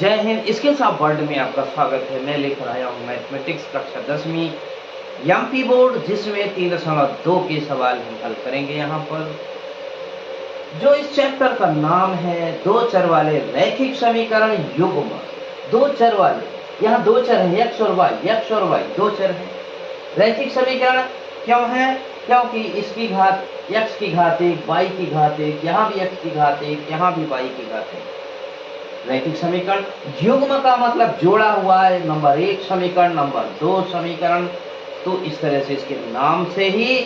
जय Hind. Skills of world में आपका स्वागत है। मैं लेकर आया हूँ मैथमेटिक्स कक्षा 10वीं एमपी बोर्ड, जिसमें 3.2 के सवाल हम हल करेंगे। यहाँ पर जो इस चैप्टर का नाम है दो चर वाले रैखिक समीकरण युग्म। दो चर वाले, यहाँ दो चर है एक्स और वाई दो चर है। रैखिक समीकरण क्यों है? क्योंकि इसकी घात x की घात 1, y की घात 1, यहाँ भी x की घात 1, यहाँ भी y की घात 1। रैखिक समीकरण युग्म का मतलब जोड़ा हुआ है, नंबर 1 समीकरण, नंबर 2 समीकरण। तो इस तरह से इसके नाम से ही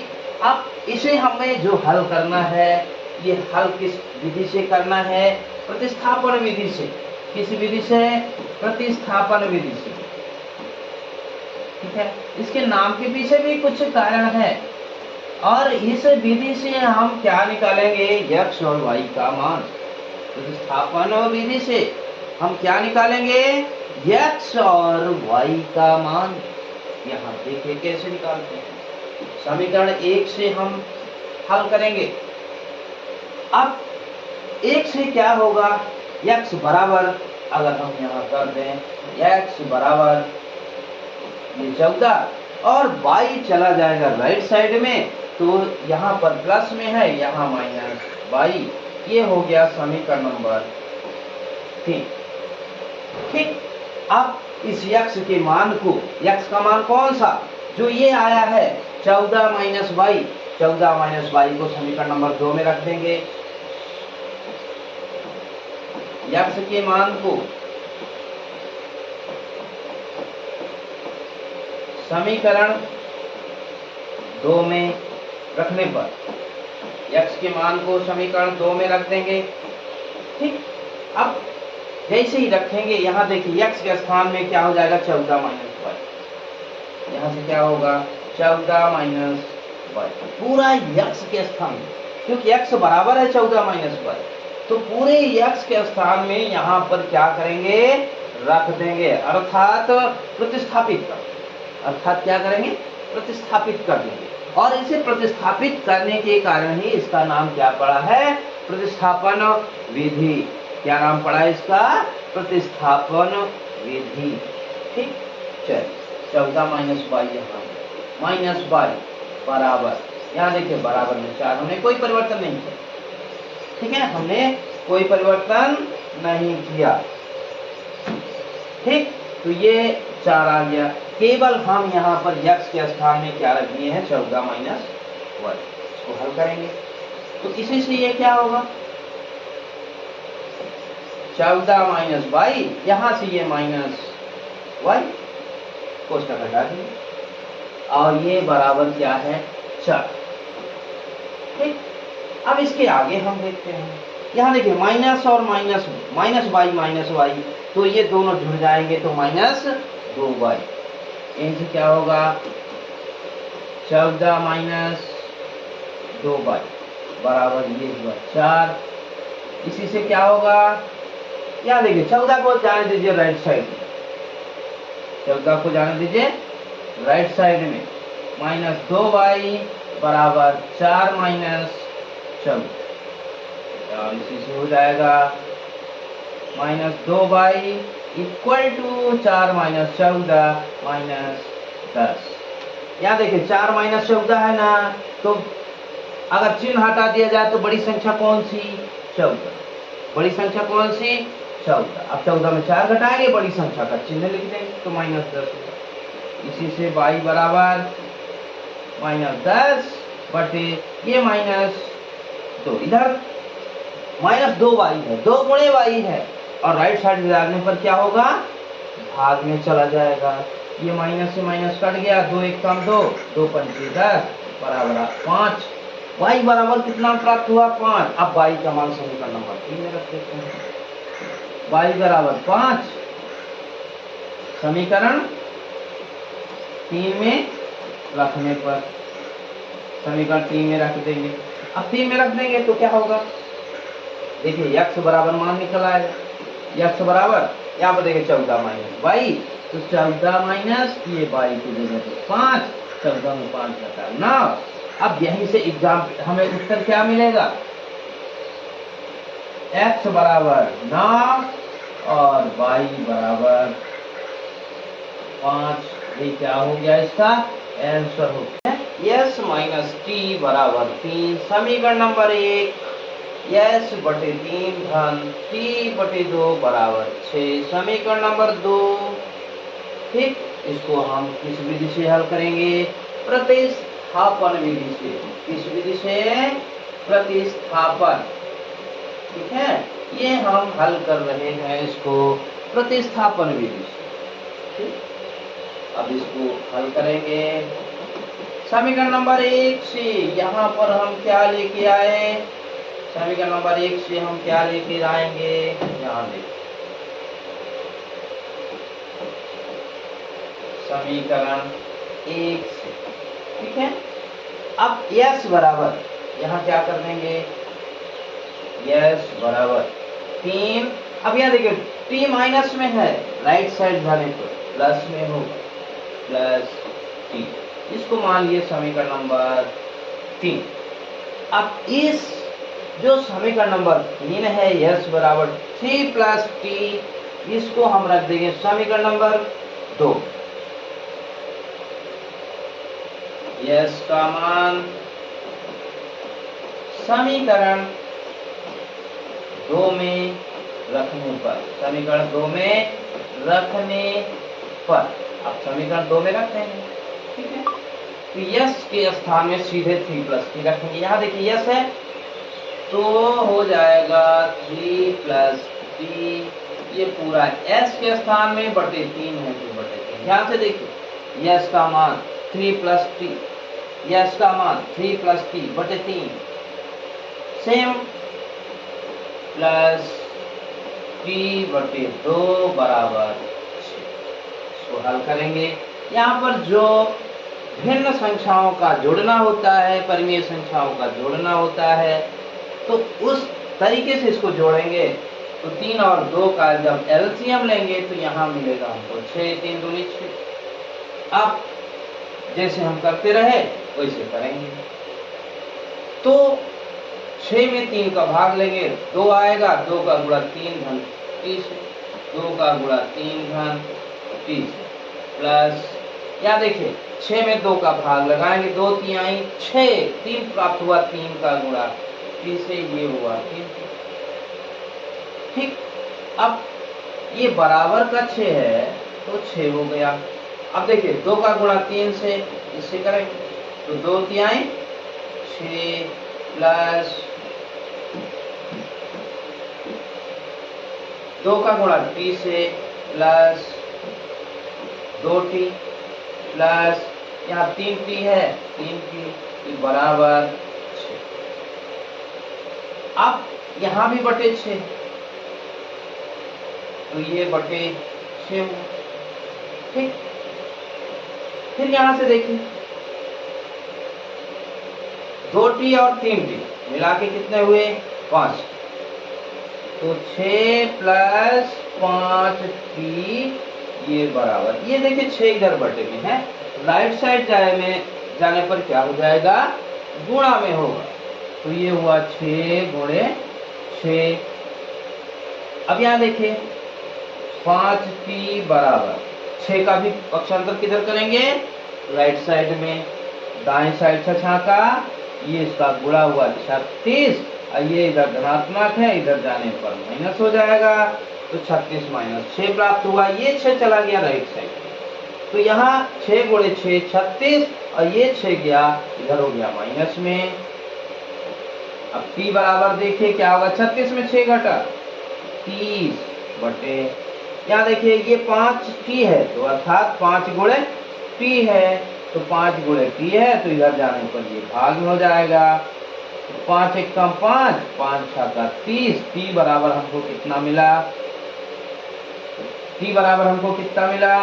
अब इसे हमें जो हल करना है, ये हल किस विधि से करना है? प्रतिस्थापन विधि से। किस विधि से? प्रतिस्थापन विधि से। ठीक है, इसके नाम के पीछे भी कुछ कारण है। और इस विधि से हम क्या निकालेंगे? x और y का मान। प्रतिस्थापन विधि से हम क्या निकालेंगे? x और y का मान। यहाँ देखिए कैसे निकालते हैं। समीकरण 1 से हम हल करेंगे। अब 1 से क्या होगा? x बराबर, अगर हम यहाँ कर दें x बराबर ये 14 और y चला जाएगा राइट साइड में, तो यहाँ पर प्लस में है, यहाँ माइनस y। ये हो गया समीकरण नंबर 3। ठीक, अब इस x के मान को, x का मान कौन सा? जो ये आया है 14 माइनस वाई, 14 माइनस वाई को समीकरण नंबर 2 में रख देंगे। x के मान को समीकरण 2 में रखने पर, x के मान को समीकरण 2 में रख देंगे। ठीक, अब जैसे ही रखेंगे, यहाँ देखिए x के स्थान में क्या हो जाएगा? 14 माइनस वाई। यहाँ से क्या होगा? 14 माइनस वाई पूरा x के स्थान में, क्योंकि x बराबर है 14 माइनस वाई, तो पूरे x के स्थान में यहाँ पर क्या करेंगे? रख देंगे, अर्थात प्रतिस्थापित कर। अर्थात क्या करेंगे? प्रतिस्थापित कर देंगे। और इसे प्रतिस्थापित करने के कारण ही इसका नाम क्या पड़ा है? प्रतिस्थापन विधि। क्या नाम पड़ा है इसका? प्रतिस्थापन विधि। ठीक, चलिए 14 माइनस वाई, यहाँ माइनस वाई बराबर, यहाँ देखिए बराबर में 4, हमने कोई परिवर्तन नहीं किया। ठीक है, हमने कोई परिवर्तन नहीं किया। ठीक, तो ये 4 आ गया। केवल हम यहाँ पर x के स्थान में क्या रख दिए हैं? 14 माइनस वाई। इसको हल करेंगे तो इसी से ये क्या होगा? 14 माइनस वाई, यहाँ से ये माइनस वाई, कोष्टक हटा देंगे और ये बराबर क्या है? 4। ठीक, अब इसके आगे हम देखते हैं। यहाँ देखिए माइनस और माइनस, माइनस वाई, तो ये दोनों जुड़ जाएंगे तो माइनस 2y। इनसे क्या होगा? 14 माइनस 2y बराबर ये हुआ 4। इसी से क्या होगा? यहाँ देखिए 14 को जाने दीजिए राइट साइड में, 14 को जाने दीजिए राइट साइड में, माइनस 2y बराबर 4 माइनस 14। और इसी से हो जाएगा minus 2y equal to 4 minus 14 minus 10। यहाँ देखिए 4 माइनस 14 है ना, तो अगर चिन्ह हटा दिया जाए तो बड़ी संख्या कौन सी? 14। बड़ी संख्या कौन सी? 14। अब 14 में 4 घटाएंगे, बड़ी संख्या का चिन्ह लिख देंगे तो माइनस 10। इसी से y बराबर माइनस 10 बटे ये माइनस 2, इधर माइनस 2y है, 2 गुणे y है, और राइट साइड में डालने पर क्या होगा? भाग में चला जाएगा। ये माइनस से माइनस कट गया, 2 1 कम 2, 2 पंचे 10 बराबर 5। y बराबर कितना प्राप्त हुआ? 5। अब y का मान समीकरण नंबर 3 में रख देते हैं। y बराबर 5 समीकरण 3 में रखने पर, समीकरण 3 में रख देंगे। अब 3 में रख देंगे तो क्या होगा? देखिए x बराबर मान निकल आएगा। x बराबर यहाँ पर देखिए 14 माइनस वाई, तो 14 माइनस ये वाई की जगह पे 5, 14 में 5 घटा 9। अब यहीं से एग्जाम हमें उत्तर क्या मिलेगा? x बराबर 9 और y बराबर 5। ये क्या हो गया, इसका आंसर हो गया यस माइनस टी बराबर 3। समीकरण नंबर 1 यस बटे 3 धन टी बटे 2 बराबर 6। समीकरण नंबर 2, ठीक, इसको हम किस विधि से हल करेंगे, प्रतिस्थापन विधि से। किस विधि से, प्रतिस्थापन, ठीक है। ये हम हल कर रहे हैं इसको प्रतिस्थापन विधि से, ठीक। अब इसको हल करेंगे। समीकरण नंबर 1 से यहाँ पर हम क्या लेके आए, समीकरण नंबर 1 से हम क्या लेके आएंगे, यहाँ देखिए समीकरण 1 से, ठीक है। अब यस बराबर यहाँ क्या कर देंगे, यस बराबर 3। अब यहाँ देखिए टी माइनस में है, राइट साइड जाने पर प्लस में होगा, प्लस टी। इसको मान लिए समीकरण नंबर 3। अब इस जो समीकरण नंबर 3 है, यस बराबर 3 प्लस टी, इसको हम रख देंगे समीकरण नंबर 2। यस का मान समीकरण 2 में रखने पर, समीकरण 2 में रखने पर, अब समीकरण 2 में रख देंगे, ठीक है। तो यस के स्थान में सीधे 3 प्लस टी रखेंगे। यहाँ देखिए यस है तो हो जाएगा 3 प्लस टी, ये पूरा एस के स्थान में बटे 3 है तो बटे 3। ध्यान से देखिए यस का मान 3 प्लस टी, यस का मान 3 प्लस टी बटे 3 सेम, प्लस टी बटे 2 बराबर 6। इसको हल करेंगे। यहाँ पर जो भिन्न संख्याओं का जोड़ना होता है, परिमेय संख्याओं का जोड़ना होता है, तो उस तरीके से इसको जोड़ेंगे। तो 3 और 2 का जब एलसीएम लेंगे तो यहाँ मिलेगा हमको 6, 3 दूनी 6। अब जैसे हम करते रहे वैसे करेंगे। तो 6 में 3 का भाग लेंगे, 2 आएगा, 2 का गुणा 3 धन 30, 2 का गुणा 3 धन 30, प्लस यहाँ देखिए 6 में 2 का भाग लगाएंगे, 2 3 आई 6, 3 प्राप्त हुआ, 3 का गुणा 30 से ये हुआ 3, ठीक। अब ये बराबर का 6 है तो 6 हो गया। अब देखिए 2 का गुणा 3 से, इससे करेंगे तो 2 3 आई 6, प्लस 2 का गुणा टी से, प्लस 2t, प्लस यहाँ 3t है, 3t बराबर 6। अब यहाँ भी बटे 6, तो ये बटे 6, ठीक। फिर यहाँ से देखिए 2t और 3t मिला के कितने हुए, 5, तो 6 प्लस 5t ये बराबर, ये देखिए 6 इधर बटे में है, राइट साइड जाने पर क्या हो जाएगा, गुणा में होगा। तो ये हुआ 6 गुणे 6। अब यहाँ देखिए 5t बराबर 6 का भी पक्षांतर किधर करेंगे, राइट साइड में, दाएं साइड छछा का, ये इसका गुणा हुआ 36, और ये इधर धनात्मक है, इधर जाने पर माइनस हो जाएगा, तो 36 माइनस 6 प्राप्त हुआ। ये 6 चला गया राइट साइड, तो यहाँ 6 गुणे 6 36, और ये 6 गया इधर हो गया माइनस में। अब t बराबर देखिए क्या होगा, 36 में 6 घटा 30 बटे, यहाँ देखिए ये 5t है तो अर्थात 5 गुणे t है, तो 5 गुणे t है तो इधर जाने पर ये भाग में हो जाएगा। 5 एक कम 5, 5 छका 30, t बराबर हमको कितना मिला, t बराबर हमको कितना मिला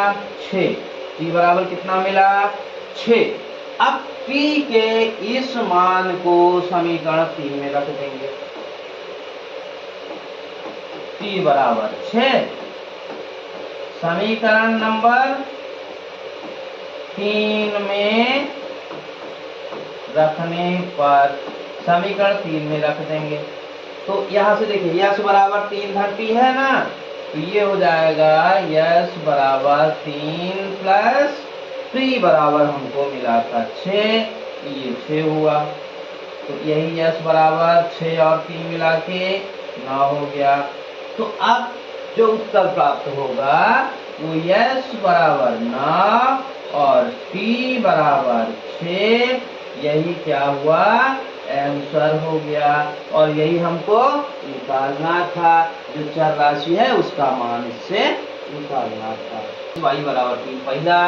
6, t बराबर कितना मिला 6। अब t के इस मान को समीकरण 3 में रख देंगे, t बराबर 6, समीकरण नंबर 3 में रखने पर, समीकरण 3 में रख देंगे। तो यहां से देखिए यस बराबर 3 धन टी है ना, तो ये हो जाएगा यस बराबर 3 प्लस 3 बराबर हमको मिला था 6, ये 6 हुआ। तो यही यस बराबर 6 और 3 मिला के 9 हो गया। तो अब जो उत्तर प्राप्त होगा वो यस बराबर 9 और टी बराबर 6, यही क्या हुआ, आंसर हो गया। और यही हमको निकालना था, जो चर राशि है उसका मान इससे निकालना था। y बराबर 3 पहला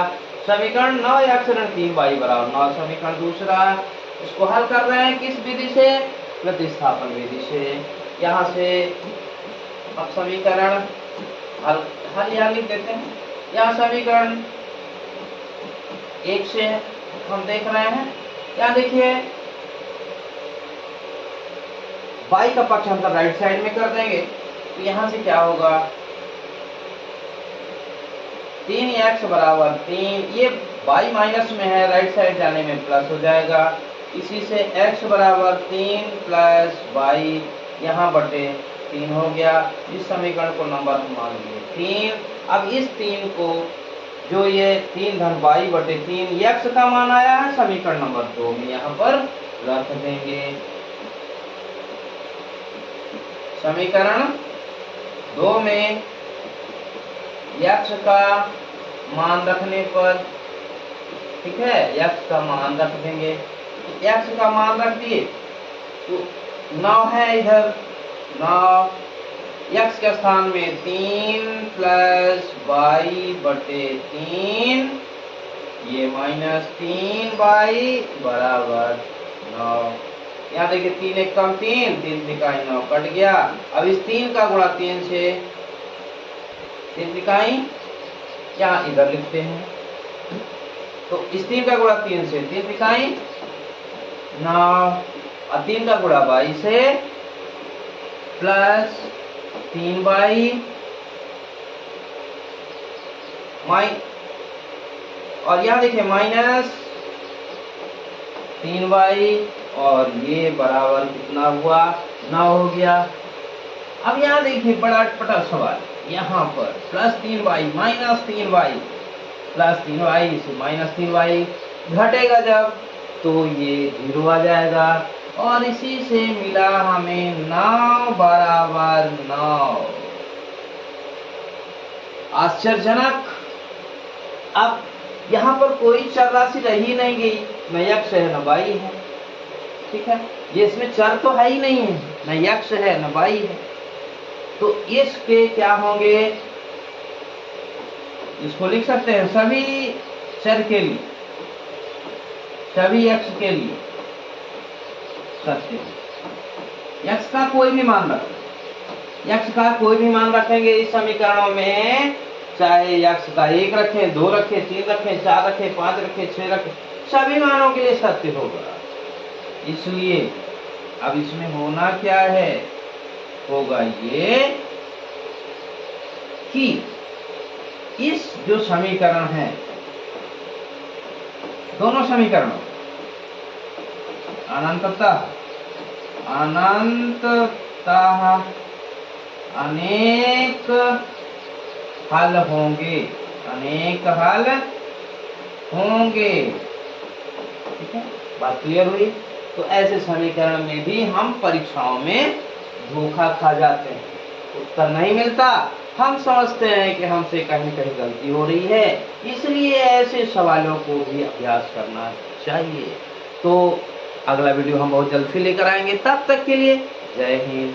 समीकरण, 9 अक्षरण 3 y बराबर 9 समीकरण दूसरा। इसको हल कर रहे हैं किस विधि से, प्रतिस्थापन विधि से। यहाँ से अब समीकरण हल यहाँ लिख देते हैं। यहाँ समीकरण 1 से हम देख रहे हैं, यहाँ देखिए y का पक्ष अंतर राइट साइड में कर देंगे, तो यहाँ से क्या होगा 3x बराबर 3, ये y माइनस में है, राइट साइड जाने में प्लस हो जाएगा। इसी से x बराबर 3 प्लस y यहाँ बटे 3 हो गया। इस समीकरण को नंबर हम मान लिए 3। अब इस 3 को, जो ये 3 धन y बटे 3 x का मान आया है, समीकरण नंबर 2 में यहाँ पर रख देंगे। समीकरण 2 में x का मान रखने पर, ठीक है, x का मान रख देंगे। x का मान रख दिए तो 9 है इधर, 9 x के स्थान में 3 प्लस y बटे 3, ये माइनस 3y बराबर 9। यहाँ देखिए 3 एक कम 3, 3 तिकाई 9 कट गया। अब इस 3 का गुणा 3 से, 3 तिकाई क्या इधर लिखते हैं, तो इस 3 का गुणा 3 से, 3 तिकाई 9 और 3 का गुणा 22 से प्लस 3y और यहाँ देखिए माइनस 3y और ये बराबर कितना हुआ 9 हो गया। अब यहाँ देखिए बड़ा अटपटा सवाल, यहाँ पर plus 3y minus 3y plus 3y से माइनस 3y घटेगा जब, तो ये 0 आ जाएगा। और इसी से मिला हमें 9 बराबर 9। आश्चर्यजनक। अब यहाँ पर कोई चर राशि रही नहीं गई, न x है न y है, ठीक है, ये इसमें चर तो है ही नहीं है, न x है न y है। तो इसके क्या होंगे, इसको लिख सकते हैं सभी चर के लिए, सभी x के लिए सत्य, x का कोई भी मान रखें, x का कोई भी मान रखेंगे इस समीकरणों में, चाहे x का 1 रखें, 2 रखें, 3 रखें, 4 रखें, 5 रखें, 6 रखें, सभी मानों के लिए सत्य होगा। इसलिए अब इसमें होना क्या है, होगा ये कि इस जो समीकरण है, दोनों समीकरणों अनंततः अनेक हल होंगे, अनेक हल होंगे, ठीक है, बात क्लियर हुई। तो ऐसे समीकरण में भी हम परीक्षाओं में धोखा खा जाते हैं, उत्तर नहीं मिलता, हम समझते हैं कि हमसे कहीं कहीं गलती हो रही है, इसलिए ऐसे सवालों को भी अभ्यास करना चाहिए। तो अगला वीडियो हम बहुत जल्द फिर लेकर आएंगे, तब तक के लिए जय हिंद।